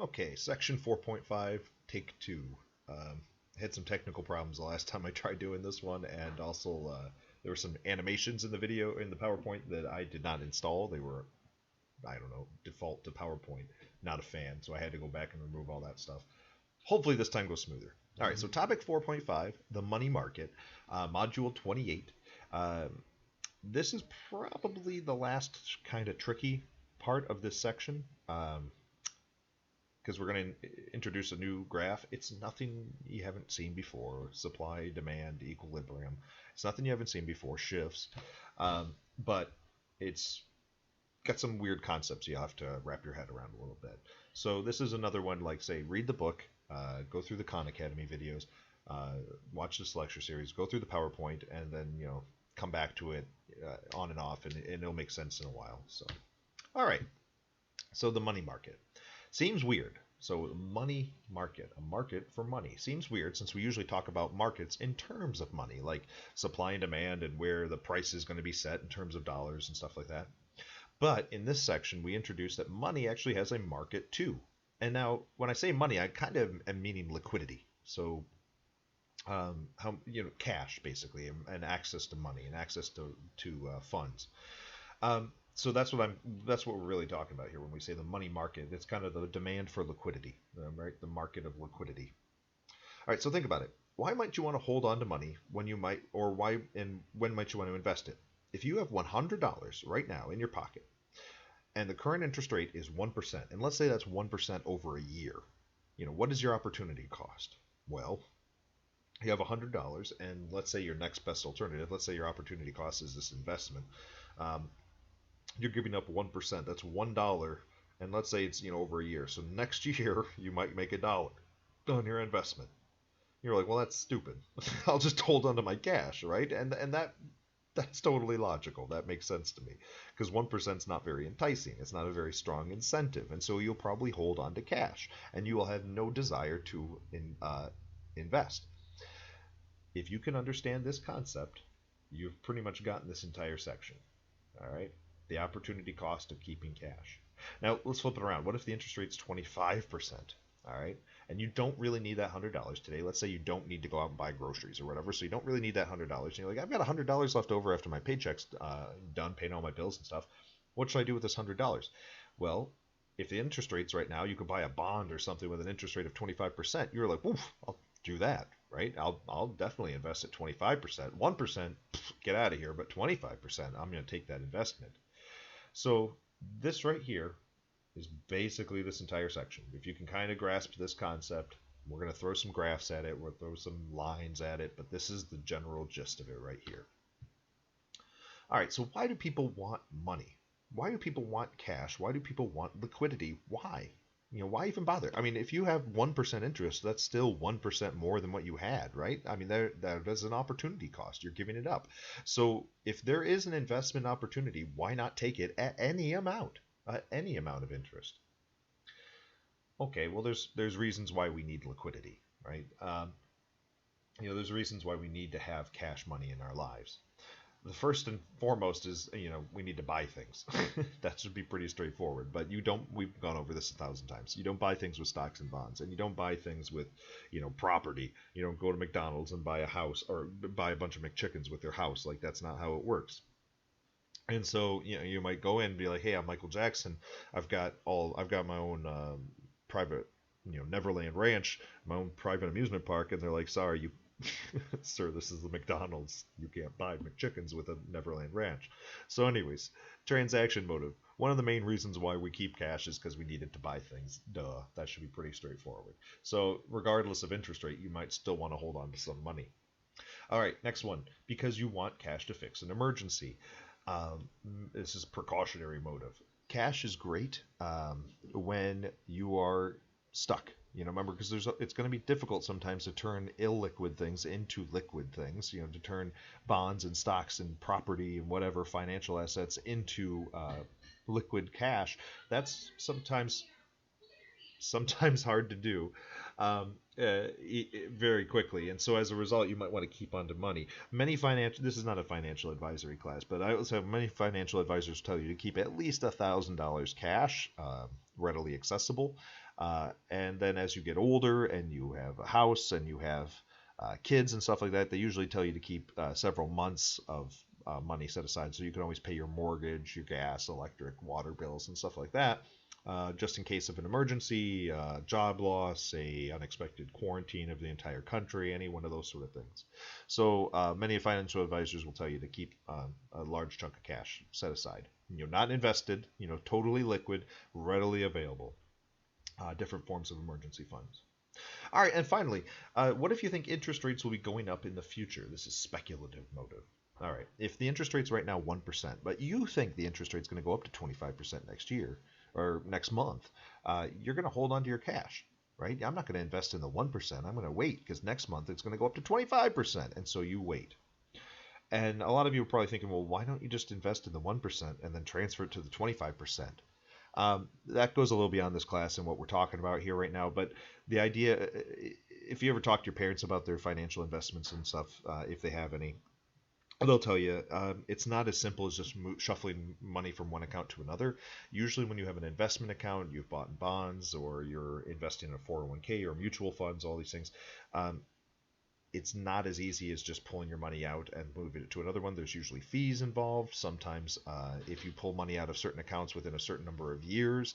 Okay, section 4.5, take two. Had some technical problems the last time I tried doing this one, and also there were some animations in the video in the PowerPoint that I did not install. They were, I don't know, default to PowerPoint. Not a fan, so I had to go back and remove all that stuff. Hopefully this time goes smoother. All right, so topic 4.5, the money market, module 28. This is probably the last kind of tricky part of this section. Because we're going to introduce a new graph. It's nothing you haven't seen before. Supply, demand, equilibrium. It's nothing you haven't seen before. Shifts, but it's got some weird concepts you have to wrap your head around a little bit. So this is another one like say read the book, go through the Khan Academy videos, watch this lecture series, go through the PowerPoint, and then come back to it on and off, and it'll make sense in a while. So all right, so the money market. Seems weird. So, money market, a market for money. Seems weird since we usually talk about markets in terms of money, like supply and demand and where the price is going to be set in terms of dollars and stuff like that. But in this section, we introduce that money actually has a market too. And now, when I say money, I kind of am meaning liquidity. So, how cash basically, and access to money and access to funds. So that's what we're really talking about here when we say the money market. It's kind of the demand for liquidity, right? The market of liquidity. All right, so think about it. Why might you want to hold on to money when you might, or why and when might you want to invest it? If you have $100 right now in your pocket, and the current interest rate is 1%, and let's say that's 1% over a year, what is your opportunity cost? Well, you have $100, and let's say your next best alternative, let's say your opportunity cost is this investment. Um, you're giving up 1%. That's $1, and let's say it's over a year. So next year you might make $1 on your investment. You're like, well, that's stupid. I'll just hold on to my cash, right? And that's totally logical. That makes sense to me because 1% is not very enticing. It's not a very strong incentive, and so you'll probably hold on to cash, and you will have no desire to invest. If you can understand this concept, you've pretty much gotten this entire section. All right, the opportunity cost of keeping cash. Now let's flip it around. What if the interest rate's 25%? All right, and you don't really need that $100 today. Let's say you don't need to go out and buy groceries or whatever, so you don't really need that $100. And you're like, I've got $100 left over after my paycheck's done, paying all my bills and stuff. What should I do with this $100? Well, if the interest rates right now, you could buy a bond or something with an interest rate of 25%. You're like, woof, I'll do that, right? I'll definitely invest at 25%. 1%, get out of here, but 25%, I'm going to take that investment. So this right here is basically this entire section. If you can kind of grasp this concept, we're going to throw some graphs at it, we'll throw some lines at it, but this is the general gist of it right here. All right, so why do people want money? Why do people want cash? Why do people want liquidity? Why? Why even bother? I mean, if you have 1% interest, that's still 1% more than what you had, right? I mean, that is an opportunity cost. You're giving it up. So if there is an investment opportunity, why not take it at any amount? Any amount of interest. Okay, well, there's reasons why we need liquidity, right? There's reasons why we need to have cash money in our lives. The first and foremost is we need to buy things. That should be pretty straightforward, but you don't. We've gone over this 1,000 times. You don't buy things with stocks and bonds, and you don't buy things with property. You don't go to McDonald's and buy a house or buy a bunch of McChickens with your house. Like, that's not how it works. And so you might go in and be like, hey, I'm Michael Jackson. I've got my own private Neverland Ranch, my own private amusement park. And they're like, sorry, you sir, this is the McDonald's. You can't buy McChickens with a Neverland Ranch. So, anyways, transaction motive. One of the main reasons why we keep cash is because we need it to buy things. Duh. That should be pretty straightforward. So, regardless of interest rate, you might still want to hold on to some money. All right, next one. Because you want cash to fix an emergency. This is precautionary motive. Cash is great when you are stuck. Remember, because it's going to be difficult sometimes to turn illiquid things into liquid things. To turn bonds and stocks and property and whatever financial assets into liquid cash. That's sometimes hard to do very quickly, and so as a result, you might want to keep on to money. This is not a financial advisory class, but I also have many financial advisors tell you to keep at least $1,000 cash, readily accessible. And then as you get older and you have a house and you have kids and stuff like that, they usually tell you to keep several months of money set aside so you can always pay your mortgage, your gas, electric, water bills, and stuff like that. Just in case of an emergency, job loss, a unexpected quarantine of the entire country, any one of those sort of things. So many financial advisors will tell you to keep a large chunk of cash set aside. Not invested, totally liquid, readily available. Different forms of emergency funds. All right, and finally, what if you think interest rates will be going up in the future? This is speculative motive. All right, if the interest rate's right now 1%, but you think the interest rate's going to go up to 25% next year or next month, you're going to hold on to your cash, right? I'm not going to invest in the 1%. I'm going to wait because next month it's going to go up to 25%. And so you wait. And a lot of you are probably thinking, well, why don't you just invest in the 1% and then transfer it to the 25%? That goes a little beyond this class and what we're talking about here right now. But the idea, if you ever talk to your parents about their financial investments and stuff, if they have any, they'll tell you it's not as simple as just shuffling money from one account to another. Usually when you have an investment account, you've bought bonds or you're investing in a 401k or mutual funds, all these things, it's not as easy as just pulling your money out and moving it to another one. There's usually fees involved. Sometimes if you pull money out of certain accounts within a certain number of years,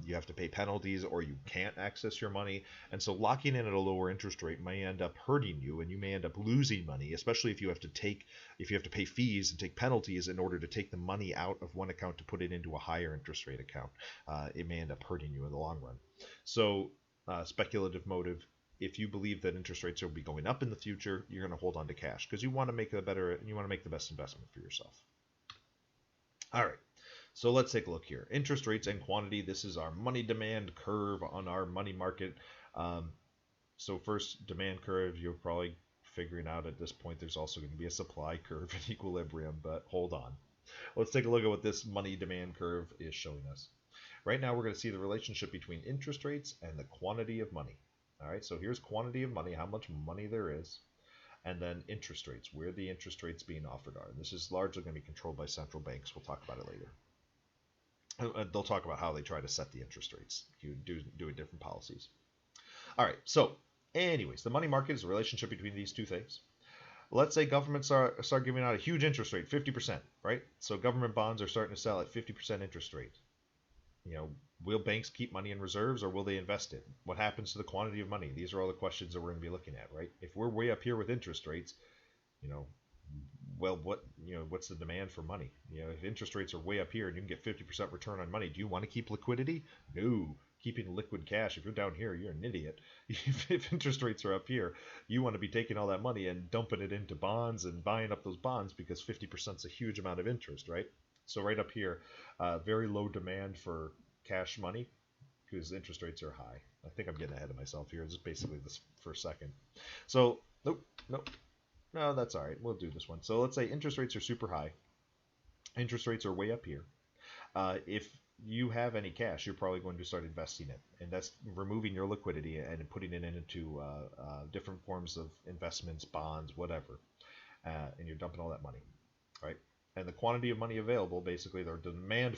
you have to pay penalties or you can't access your money. And so locking in at a lower interest rate may end up hurting you, and you may end up losing money, especially if you have to pay fees and take penalties in order to take the money out of one account to put it into a higher interest rate account. It may end up hurting you in the long run. So speculative motive. If you believe that interest rates will be going up in the future, you're going to hold on to cash because you want to make the best investment for yourself. All right, so let's take a look here. Interest rates and quantity. This is our money demand curve on our money market. So first, demand curve, you're probably figuring out at this point there's also going to be a supply curve in equilibrium, but hold on. Let's take a look at what this money demand curve is showing us. Right now, we're going to see the relationship between interest rates and the quantity of money. All right, so here's quantity of money, how much money there is, and then interest rates, where the interest rates being offered are. And this is largely going to be controlled by central banks. We'll talk about it later. They'll talk about how they try to set the interest rates, doing different policies. All right, so anyways, the money market is a relationship between these two things. Let's say governments start giving out a huge interest rate, 50%, right? So government bonds are starting to sell at 50% interest rate. Will banks keep money in reserves or will they invest it? What happens to the quantity of money? These are all the questions that we're going to be looking at, right? If we're way up here with interest rates, what's the demand for money? If interest rates are way up here and you can get 50% return on money, do you want to keep liquidity? No. Keeping liquid cash, if you're down here, you're an idiot. If interest rates are up here, you want to be taking all that money and dumping it into bonds and buying up those bonds because 50% is a huge amount of interest, right? So right up here, very low demand for cash money because interest rates are high. I think I'm getting ahead of myself here. Just basically this for a second. So, nope. No, that's all right. We'll do this one. So let's say interest rates are super high. Interest rates are way up here. If you have any cash, you're probably going to start investing it. And that's removing your liquidity and putting it into different forms of investments, bonds, whatever. And you're dumping all that money, right? And the quantity of money available, basically, the demand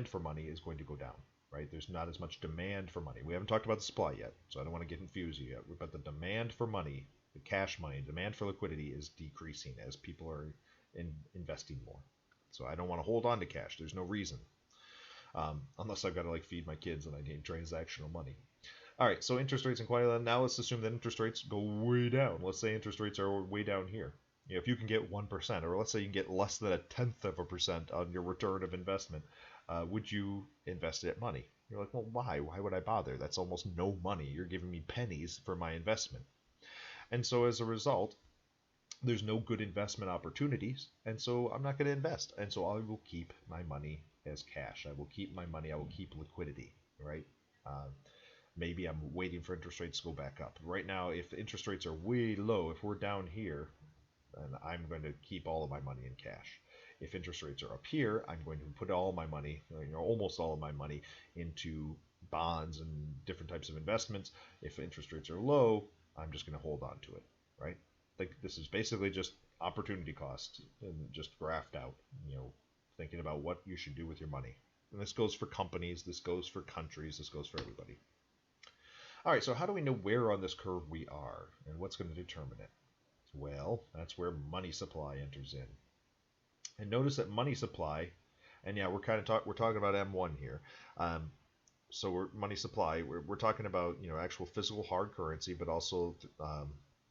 for money is going to go down, right? There's not as much demand for money. We haven't talked about the supply yet, so I don't want to get confused yet. But the demand for money, the cash money, demand for liquidity is decreasing as people are investing more. So I don't want to hold on to cash. There's no reason, unless I've got to feed my kids and I need transactional money. All right, so interest rates and quantity. Now let's assume that interest rates go way down. Let's say interest rates are way down here. If you can get 1%, or let's say you can get less than 0.1% on your return of investment, would you invest that money? You're like, well, why? Why would I bother? That's almost no money. You're giving me pennies for my investment. And so as a result, there's no good investment opportunities, and so I'm not going to invest. And so I will keep my money as cash. I will keep my money. I will keep liquidity, right? Maybe I'm waiting for interest rates to go back up. Right now, if the interest rates are way low, if we're down here, and I'm going to keep all of my money in cash. If interest rates are up here, I'm going to put all my money, almost all of my money, into bonds and different types of investments. If interest rates are low, I'm just going to hold on to it, right? This is basically just opportunity cost and just graphed out, thinking about what you should do with your money. And this goes for companies, this goes for countries, this goes for everybody. All right, so how do we know where on this curve we are and what's going to determine it? Well, that's where money supply enters in. And notice that money supply, and yeah, we're talking about M1 here. Um, so we're money supply. We're talking about actual physical hard currency, but also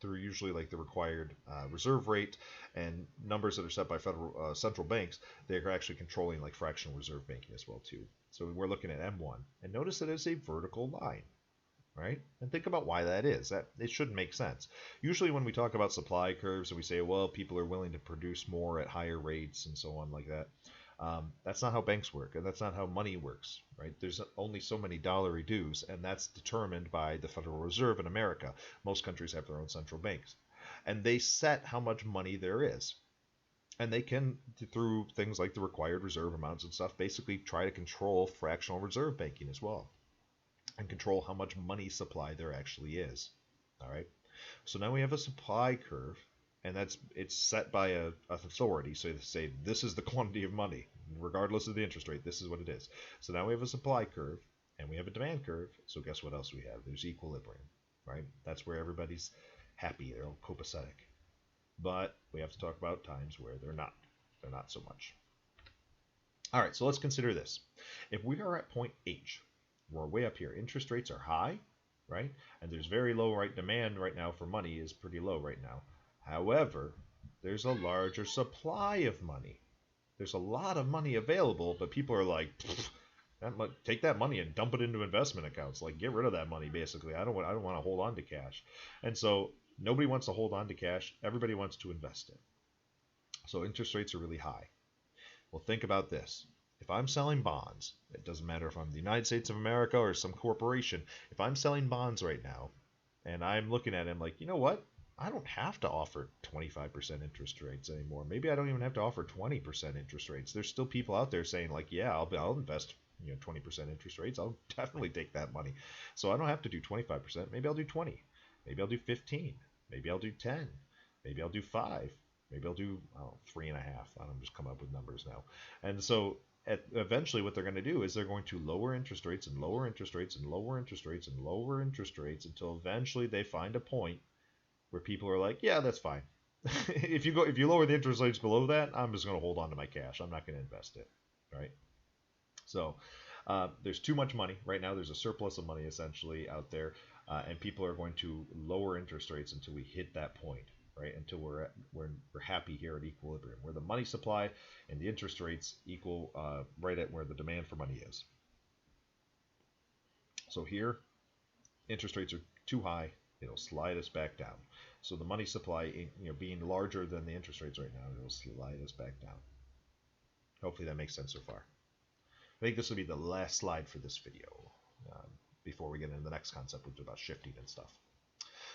through usually like the required reserve rate and numbers that are set by federal central banks. They're actually controlling like fractional reserve banking as well too. So we're looking at M1, and notice that it's a vertical line, right? And think about why that is. That it should make sense. Usually when we talk about supply curves and we say, well, people are willing to produce more at higher rates and so on like that. That's not how banks work, and that's not how money works, right? There's only so many dollary dues, and that's determined by the Federal Reserve in America. Most countries have their own central banks, and they set how much money there is. And they can, through things like the required reserve amounts and stuff, basically try to control fractional reserve banking as well, and control how much money supply there actually is. All right. So now we have a supply curve, and it's set by a authority. So they say this is the quantity of money, regardless of the interest rate. This is what it is. So now we have a supply curve, and we have a demand curve. So guess what else we have? There's equilibrium, right? That's where everybody's happy. They're all copacetic. But we have to talk about times where they're not. They're not so much. All right. So let's consider this. If we are at point H, we're way up here. Interest rates are high, right? And there's very low demand right now for money is pretty low right now. However, there's a larger supply of money. There's a lot of money available, but people are like, take that money and dump it into investment accounts. Like, get rid of that money, basically. I don't want to hold on to cash. And so nobody wants to hold on to cash. Everybody wants to invest it. So interest rates are really high. Well, think about this. If I'm selling bonds, it doesn't matter if I'm the United States of America or some corporation, if I'm selling bonds right now and I'm looking at it, I'm like, you know what? I don't have to offer 25% interest rates anymore. Maybe I don't even have to offer 20% interest rates. There's still people out there saying like, yeah, I'll invest 20% interest rates. I'll definitely take that money. So I don't have to do 25%. Maybe I'll do 20. Maybe I'll do 15. Maybe I'll do 10. Maybe I'll do 5. Maybe I'll do 3.5. I'm just coming up with numbers now. And so eventually what they're going to do is they're going to lower interest rates and lower interest rates and lower interest rates and lower interest rates until eventually they find a point where people are like, yeah, that's fine. if you lower the interest rates below that, I'm just going to hold on to my cash. I'm not going to invest it, right? So there's too much money right now. There's a surplus of money essentially out there, and people are going to lower interest rates until we hit that point. Right, until we're happy here at equilibrium, where the money supply and the interest rates equal right at where the demand for money is. So here, interest rates are too high; it'll slide us back down. So the money supply, being larger than the interest rates right now, it'll slide us back down. Hopefully that makes sense so far. I think this will be the last slide for this video before we get into the next concept, which is about shifting and stuff.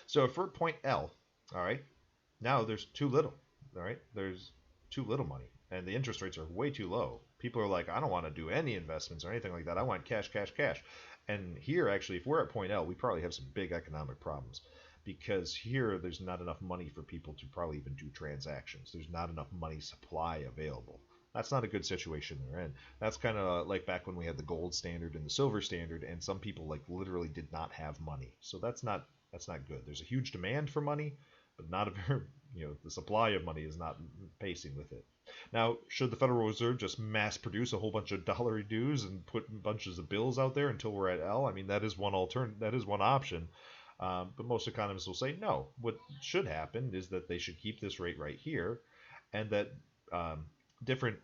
So if we're at point L, all right. Now there's too little, all right? There's too little money, and the interest rates are way too low. People are like, I don't want to do any investments or anything like that. I want cash, cash, cash. And here, actually, if we're at point L, we probably have some big economic problems because here there's not enough money for people to probably even do transactions. There's not enough money supply available. That's not a good situation they're in. That's kind of like back when we had the gold standard and the silver standard, and some people like literally did not have money. So that's not good. There's a huge demand for money, but not a very, the supply of money is not pacing with it. Now, should the Federal Reserve just mass produce a whole bunch of dollary dues and put bunches of bills out there until we're at L? I mean, that is one option. But most economists will say no. What should happen is that they should keep this rate right here, and that different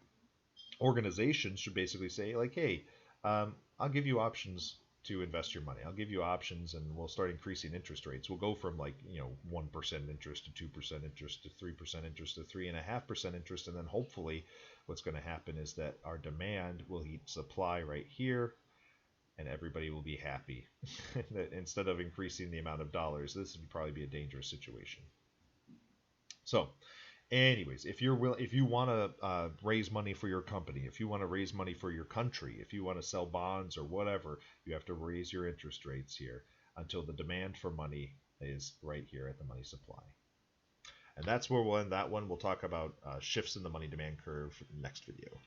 organizations should basically say like, hey, I'll give you options to invest your money. I'll give you options, and we'll start increasing interest rates. We'll go from 1% interest to 2% interest to 3% interest to 3.5% interest, and then hopefully what's going to happen is that our demand will eat supply right here, and everybody will be happy. Instead of increasing the amount of dollars, this would probably be a dangerous situation. So anyways, if you want to raise money for your company, if you want to raise money for your country, if you want to sell bonds or whatever, you have to raise your interest rates here until the demand for money is right here at the money supply. And that's where we'll end that one. We'll talk about shifts in the money demand curve next video.